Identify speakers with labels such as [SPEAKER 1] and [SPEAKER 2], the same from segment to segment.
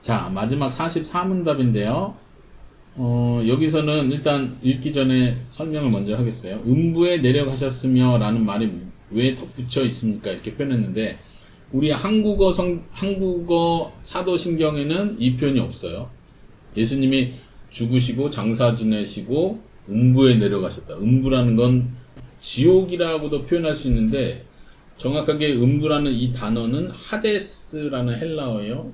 [SPEAKER 1] 자, 마지막 44문답인데요. 여기서는 일단 읽기 전에 설명을 먼저 하겠어요. 음부에 내려가셨으며 라는 말이 왜 덧붙여 있습니까? 이렇게 표현했는데, 우리 한국어 사도신경에는 이 표현이 없어요. 예수님이 죽으시고 장사 지내시고 음부에 내려가셨다. 음부라는 건 지옥이라고도 표현할 수 있는데, 정확하게 음부라는 이 단어는 하데스라는 헬라어예요.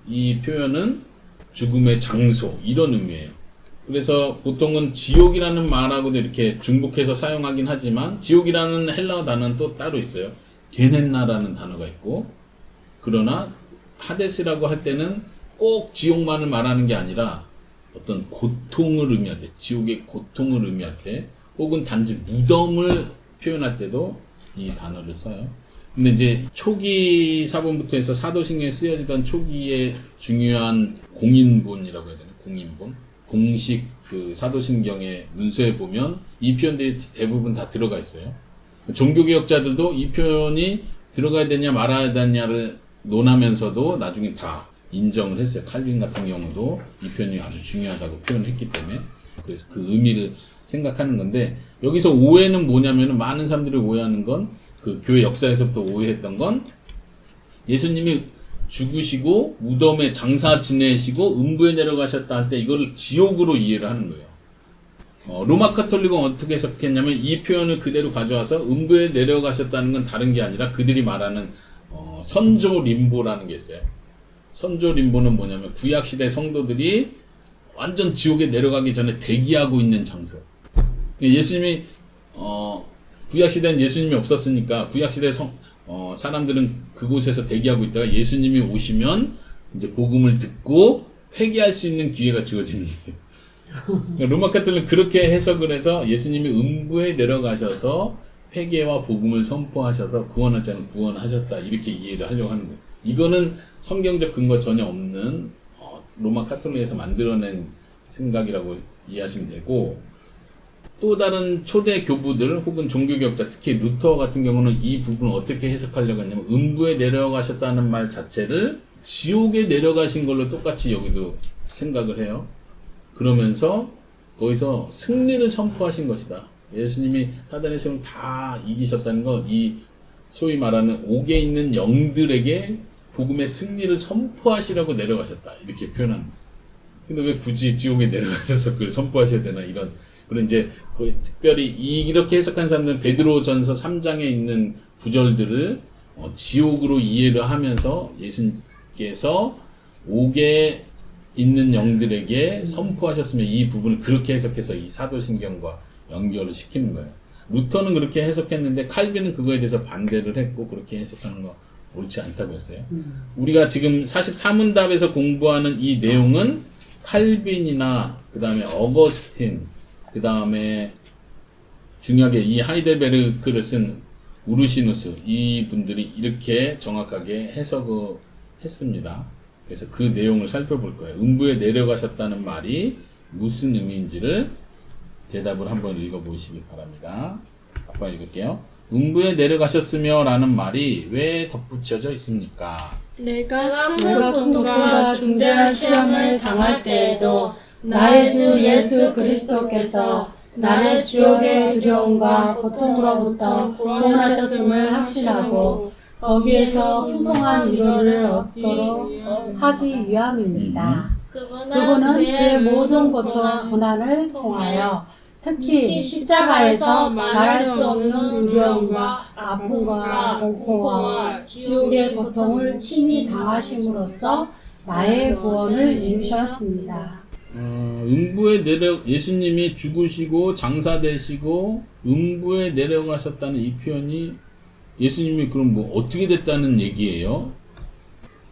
[SPEAKER 1] 이 표현은 죽음의 장소, 이런 의미예요. 그래서 보통은 지옥이라는 말하고도 이렇게 중복해서 사용하긴 하지만, 지옥이라는 헬라어 단어는 또 따로 있어요. 게넨나라는 단어가 있고, 그러나 하데스라고 할 때는 꼭 지옥만을 말하는 게 아니라 어떤 고통을 의미할 때, 지옥의 고통을 의미할 때, 혹은 단지 무덤을 표현할 때도 이 단어를 써요. 근데 이제 초기 사본부터 해서 사도신경에 쓰여지던 초기의 중요한 공인본이라고 해야 되나? 공인본? 공식 그 사도신경의 문서에 보면 이 표현들이 대부분 다 들어가 있어요. 종교개혁자들도 이 표현이 들어가야 되냐 말아야 되냐를 논하면서도 나중에 다 인정을 했어요. 칼빈 같은 경우도 이 표현이 아주 중요하다고 표현했기 때문에. 그래서 그 의미를 생각하는 건데, 여기서 오해는 뭐냐면은, 많은 사람들이 오해하는 건, 그 교회 역사에서부터 오해했던 건, 예수님이 죽으시고 무덤에 장사 지내시고 음부에 내려가셨다 할 때 이걸 지옥으로 이해를 하는 거예요. 로마 카톨릭은 어떻게 해석했냐면, 이 표현을 그대로 가져와서 음부에 내려가셨다는 건 다른 게 아니라 그들이 말하는 선조 림보라는 게 있어요. 선조 림보는 뭐냐면, 구약시대 성도들이 완전 지옥에 내려가기 전에 대기하고 있는 장소. 예수님이 구약시대는 예수님이 없었으니까 구약시대 사람들은 그곳에서 대기하고 있다가 예수님이 오시면 이제 복음을 듣고 회개할 수 있는 기회가 주어지는 거예요. 그러니까 로마 카톨릭은 그렇게 해석을 해서 예수님이 음부에 내려가셔서 회개와 복음을 선포하셔서 구원할 자는 구원하셨다, 이렇게 이해를 하려고 하는 거예요. 이거는 성경적 근거 전혀 없는 로마 카톨릭에서 만들어낸 생각이라고 이해하시면 되고, 또 다른 초대 교부들 혹은 종교개혁자, 특히 루터 같은 경우는 이 부분을 어떻게 해석하려고 했냐면, 음부에 내려가셨다는 말 자체를 지옥에 내려가신 걸로 똑같이 여기도 생각을 해요. 그러면서 거기서 승리를 선포하신 것이다. 예수님이 사단의 세력을 다 이기셨다는 건 이 소위 말하는 옥에 있는 영들에게 복음의 승리를 선포하시라고 내려가셨다, 이렇게 표현하는 거예요. 근데 왜 굳이 지옥에 내려가셔서 그걸 선포하셔야 되나, 이런. 그리고 이제 특별히 이렇게 해석한 사람들은 베드로전서 3장에 있는 구절들을 지옥으로 이해를 하면서 예수님께서 옥에 있는 영들에게 선포하셨으면 이 부분을 그렇게 해석해서 이 사도신경과 연결을 시키는 거예요. 루터는 그렇게 해석했는데 칼빈은 그거에 대해서 반대를 했고, 그렇게 해석하는 거 옳지 않다고 했어요. 우리가 지금 44문답에서 공부하는 이 내용은 칼빈이나 그 다음에 어거스틴, 그 다음에 중요하게 이 하이델베르크를 쓴 우르시누스, 이 분들이 이렇게 정확하게 해석을 했습니다. 그래서 그 내용을 살펴볼 거예요. 음부에 내려가셨다는 말이 무슨 의미인지를 대답을 한번 읽어보시기 바랍니다. 아빠 읽을게요. 음부에 내려가셨으며 라는 말이 왜 덧붙여져 있습니까?
[SPEAKER 2] 내가 큰 고통과 중대한 시험을 당할 때에도 나의 주 예수 그리스도께서 나를 지옥의 두려움과 고통으로부터 구원하셨음을 확신하고 거기에서 풍성한 위로를 얻도록 하기 위함입니다. 그분은 그의 모든 고난을 통하여 특히 십자가에서 말할 수 없는 두려움과 아픔과 공포와 지옥의 고통을 친히 당하심으로써 나의 구원을 이루셨습니다.
[SPEAKER 1] 음부에 예수님이 죽으시고 장사되시고 음부에 내려가셨다는 이 표현이 예수님이 그럼 뭐 어떻게 됐다는 얘기예요?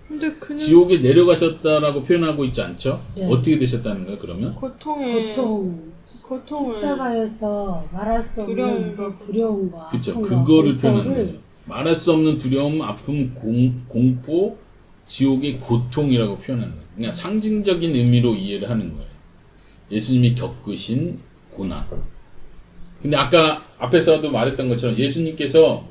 [SPEAKER 3] 근데 그냥
[SPEAKER 1] 지옥에 내려가셨다라고 표현하고 있지 않죠?
[SPEAKER 4] 네.
[SPEAKER 1] 어떻게 되셨다는 거예요, 그러면?
[SPEAKER 3] 고통을
[SPEAKER 4] 십자가에서 말할 수 없는 두려움과
[SPEAKER 1] 그쵸,
[SPEAKER 4] 아픔과
[SPEAKER 1] 그거를 표현하는
[SPEAKER 4] 공포를
[SPEAKER 1] 거예요. 말할 수 없는 두려움, 아픔, 공포, 지옥의 고통이라고 표현하는 거예요. 그냥 상징적인 의미로 이해를 하는 거예요. 예수님이 겪으신 고난. 근데 아까 앞에서도 말했던 것처럼 예수님께서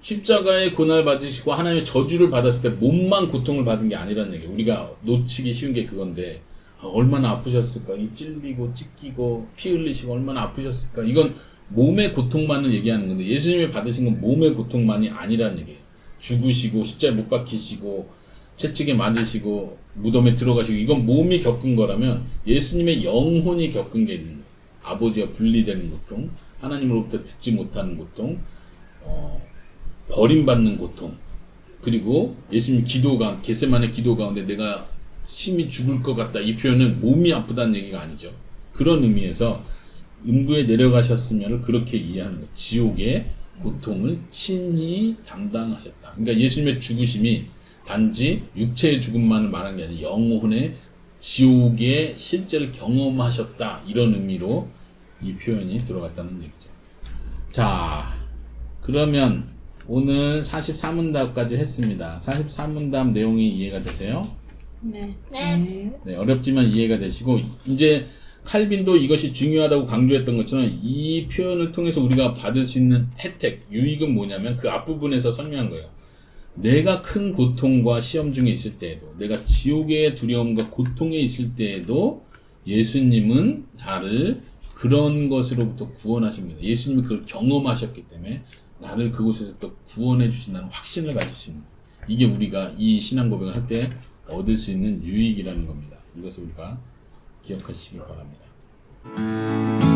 [SPEAKER 1] 십자가의 고난을 받으시고 하나님의 저주를 받았을 때 몸만 고통을 받은 게 아니라는 얘기예요. 우리가 놓치기 쉬운 게 그건데 얼마나 아프셨을까? 이 찔리고 찢기고 피 흘리시고 얼마나 아프셨을까? 이건 몸의 고통만을 얘기하는 건데 예수님이 받으신 건 몸의 고통만이 아니라는 얘기예요. 죽으시고 십자가에 못 박히시고 채찍에 맞으시고 무덤에 들어가시고 이건 몸이 겪은 거라면 예수님의 영혼이 겪은 게 있는 거예요. 아버지와 분리되는 고통, 하나님으로부터 듣지 못하는 고통, 버림받는 고통, 그리고 예수님 기도가 겟세마네 기도 가운데 내가 심히 죽을 것 같다. 이 표현은 몸이 아프다는 얘기가 아니죠. 그런 의미에서 음부에 내려가셨으면 그렇게 이해하는 거예요. 지옥의 고통을 친히 담당하셨다. 그러니까 예수님의 죽으심이 단지 육체의 죽음만을 말하는 게 아니라 영혼의 지옥의 실제를 경험하셨다. 이런 의미로 이 표현이 들어갔다는 얘기죠. 자, 그러면 오늘 44문답까지 했습니다. 44문답 내용이 이해가 되세요?
[SPEAKER 3] 네.
[SPEAKER 1] 네, 어렵지만 이해가 되시고 이제 칼빈도 이것이 중요하다고 강조했던 것처럼 이 표현을 통해서 우리가 받을 수 있는 혜택, 유익은 뭐냐면 그 앞부분에서 설명한 거예요. 내가 큰 고통과 시험 중에 있을 때에도 내가 지옥의 두려움과 고통에 있을 때에도 예수님은 나를 그런 것으로부터 구원하십니다. 예수님이 그걸 경험하셨기 때문에 나를 그곳에서부터 구원해 주신다는 확신을 가질 수 있는 거예요. 이게 우리가 이 신앙 고백을 할 때 얻을 수 있는 유익이라는 겁니다. 이것을 우리가 기억하시기 바랍니다.